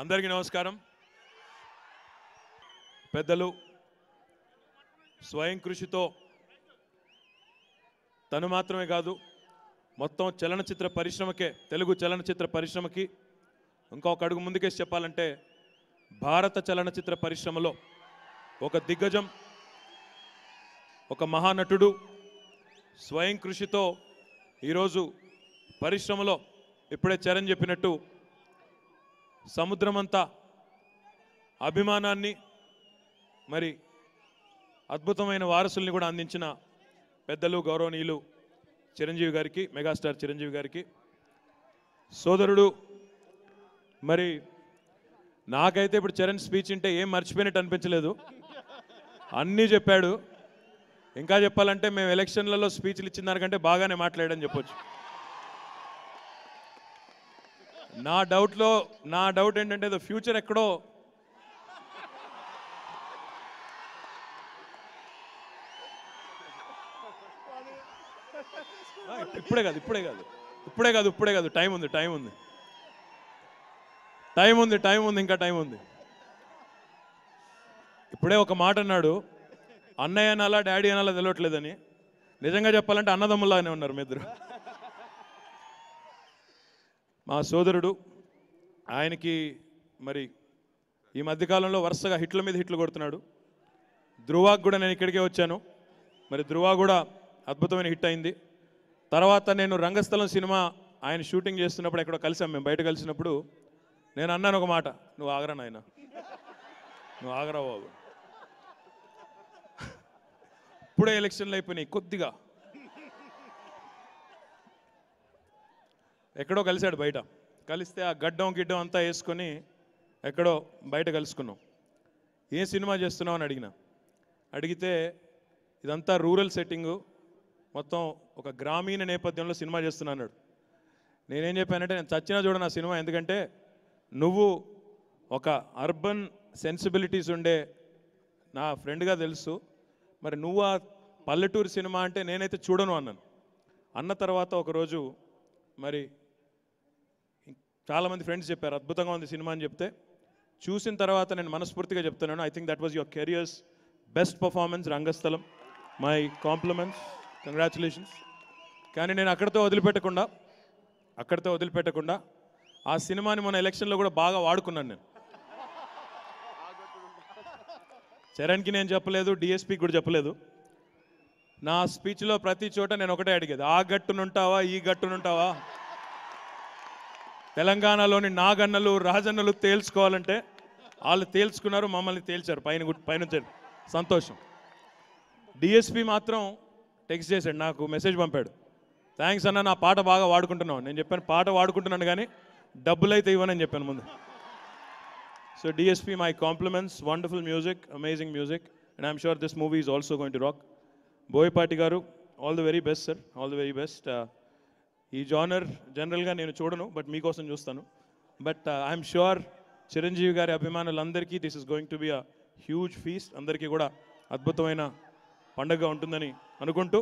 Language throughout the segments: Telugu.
అందరికీ నమస్కారం. పెద్దలు స్వయం కృషితో తను మాత్రమే కాదు మొత్తం చలనచిత్ర పరిశ్రమకే, తెలుగు చలనచిత్ర పరిశ్రమకి ఇంకొక అడుగు ముందుకేసి చెప్పాలంటే భారత చలనచిత్ర పరిశ్రమలో ఒక దిగ్గజం, ఒక మహానటుడు స్వయం కృషితో ఈరోజు పరిశ్రమలో ఇప్పుడే చరణ్ చెప్పినట్టు సముద్రమంతా అభిమానాన్ని మరి అద్భుతమైన వారసుల్ని కూడా అందించిన పెద్దలు గౌరవనీయులు చిరంజీవి గారికి, మెగాస్టార్ చిరంజీవి గారికి, సోదరుడు మరి నాకైతే ఇప్పుడు చరణ్ స్పీచ్ అంటే ఏం మర్చిపోయినట్టు అనిపించలేదు, అన్నీ చెప్పాడు. ఇంకా చెప్పాలంటే మేము ఎలక్షన్లలో స్పీచ్లు ఇచ్చిన దానికంటే బాగానే మాట్లాడని చెప్పొచ్చు. నా డౌట్ ఏంటంటే ఫ్యూచర్ ఎక్కడో ఇప్పుడే కాదు టైం ఉంది ఇంకా టైం ఉంది. ఇప్పుడే ఒక మాట అన్నాడు, అన్నయ్య అనాలా డాడీ అనాలా తెలియట్లేదని. నిజంగా చెప్పాలంటే అన్నదమ్ములాగానే ఉన్నారు మీ ఇద్దరు. మా సోదరుడు, ఆయనకి మరి ఈ మధ్యకాలంలో వరుసగా హిట్ల మీద హిట్లు కొడుతున్నాడు. ధృవాకు కూడా నేను ఇక్కడికే వచ్చాను, మరి ధృవ కూడా అద్భుతమైన హిట్ అయింది. తర్వాత నేను రంగస్థలం సినిమా ఆయన షూటింగ్ చేస్తున్నప్పుడు ఎక్కడో కలిసాం, మేము బయట కలిసినప్పుడు నేను అన్నాను ఒక మాట, నువ్వు ఆగరా నాయన, నువ్వు ఆగరా బాబు. ఇప్పుడే ఎలక్షన్లు అయిపోయినాయి, కొద్దిగా ఎక్కడో కలిశాడు బయట. కలిస్తే ఆ గిడ్డం అంతా వేసుకొని ఎక్కడో బయట కలుసుకున్నాం. ఏ సినిమా చేస్తున్నావు అని అడిగితే ఇదంతా రూరల్ సెట్టింగు, మొత్తం ఒక గ్రామీణ నేపథ్యంలో సినిమా చేస్తున్నా అన్నాడు. నేనేం చెప్పానంటే నేను చచ్చినా చూడను ఆ సినిమా, ఎందుకంటే నువ్వు ఒక అర్బన్ సెన్సిబిలిటీస్ ఉండే నా ఫ్రెండ్గా తెలుసు, మరి నువ్వు ఆ పల్లెటూరు సినిమా అంటే నేనైతే చూడను అన్నాను. అన్న తర్వాత ఒకరోజు మరి చాలామంది ఫ్రెండ్స్ చెప్పారు అద్భుతంగా ఉంది సినిమా అని చెప్తే, చూసిన తర్వాత నేను మనస్ఫూర్తిగా చెప్తున్నాను, I think that was your careers best performance Rangasthalam. My compliments, congratulations. కానీ నేను అక్కడితో వదిలిపెట్టకుండా ఆ సినిమాని మన ఎలక్షన్లో కూడా బాగా వాడుకున్నాను. నేను చరణ్కి నేను చెప్పలేదు, డిఎస్పీకి కూడా చెప్పలేదు. నా స్పీచ్లో ప్రతి చోట నేను ఒకటే అడిగేది, ఆ గట్టునుంటావా ఈ గట్టునుంటావా. తెలంగాణలోని నాగన్నలు రాజన్నలు తేల్చుకోవాలంటే వాళ్ళు తేల్చుకున్నారు, మమ్మల్ని తేల్చారు పైనుంచి. సంతోషం. డిఎస్పీ మాత్రం టెక్స్ట్ చేశాడు, నాకు మెసేజ్ పంపాడు, థ్యాంక్స్ అన్న, నా పాట బాగా వాడుకుంటున్నావు. నేను చెప్పాను పాట వాడుకుంటున్నాను కానీ డబ్బులు అయితే ఇవ్వనని చెప్పాను ముందు. So DSP, my compliments, wonderful music, amazing music, and I'm sure this movie is also going to rock. Boyapati garu, all the very best sir, all the very best. ఈ జానర్ జనరల్గా నేను చూడను, బట్ మీకోసం చూస్తాను. But I'm sure Chiranjeevi garu అభిమానులందరికీ this is going to be a huge feast. అందరికీ కూడా అద్భుతమైన పండుగ ఉంటుందని అనుకుంటూ,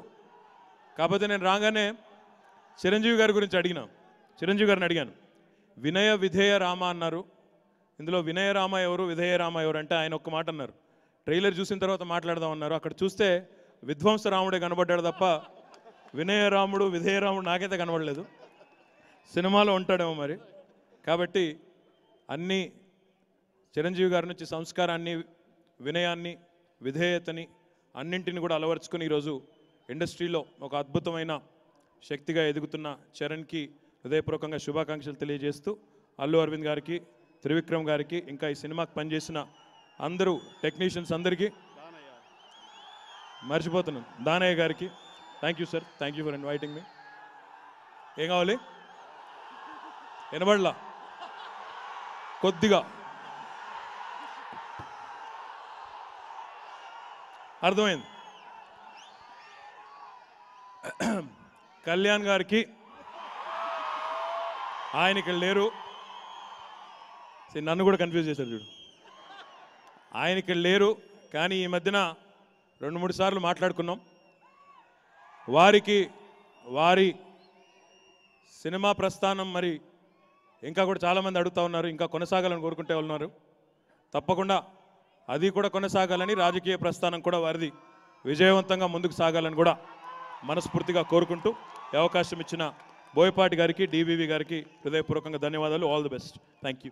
కాకపోతే నేను రాగానే చిరంజీవి గారిని అడిగాను, వినయ విధేయ రామ అన్నారు. ఇందులో వినయ రామ ఎవరు, విధేయ రామ ఎవరు అంటే ఆయన ఒక్క మాట అన్నారు, ట్రైలర్ చూసిన తర్వాత మాట్లాడదాం అన్నారు. అక్కడ చూస్తే విధ్వంస రాముడే కనబడ్డాడు తప్ప వినయ రాముడు విధేయ రాముడు నాకైతే కనబడలేదు. సినిమాలో ఉంటాడేమో మరి. కాబట్టి అన్నీ చిరంజీవి గారి నుంచి సంస్కారాన్ని, వినయాన్ని, విధేయతని అన్నింటిని కూడా అలవర్చుకుని ఈరోజు ఇండస్ట్రీలో ఒక అద్భుతమైన శక్తిగా ఎదుగుతున్న చరణ్కి హృదయపూర్వకంగా శుభాకాంక్షలు తెలియజేస్తూ, అల్లు అరవింద్ గారికి, త్రివిక్రమ్ గారికి, ఇంకా ఈ సినిమాకి పనిచేసిన అందరూ టెక్నీషియన్స్ అందరికీ, మర్చిపోతున్నాను దానయ్య గారికి, thank you sir, thank you for inviting me. ఏం కావాలి? వినబడలా? కొద్దిగా అర్థమైంది. కళ్యాణ్ గారికి, ఆయన ఇక్కడ లేరు, నన్ను కూడా కన్ఫ్యూజ్ చేశారు చూడు. ఆయన ఇక్కడ లేరు, కానీ ఈ మధ్యన 2-3 సార్లు మాట్లాడుకున్నాం. వారి సినిమా ప్రస్థానం మరి ఇంకా కూడా చాలామంది అడుగుతూ ఉన్నారు, ఇంకా కొనసాగాలని కోరుకుంటే ఉన్నారు. తప్పకుండా అది కూడా కొనసాగాలని, రాజకీయ ప్రస్థానం కూడా వారిది విజయవంతంగా ముందుకు సాగాలని కూడా మనస్ఫూర్తిగా కోరుకుంటూ ఈ అవకాశం ఇచ్చిన బోయపాటి గారికి, డివివి గారికి హృదయపూర్వకంగా ధన్యవాదాలు. All the best. Thank you.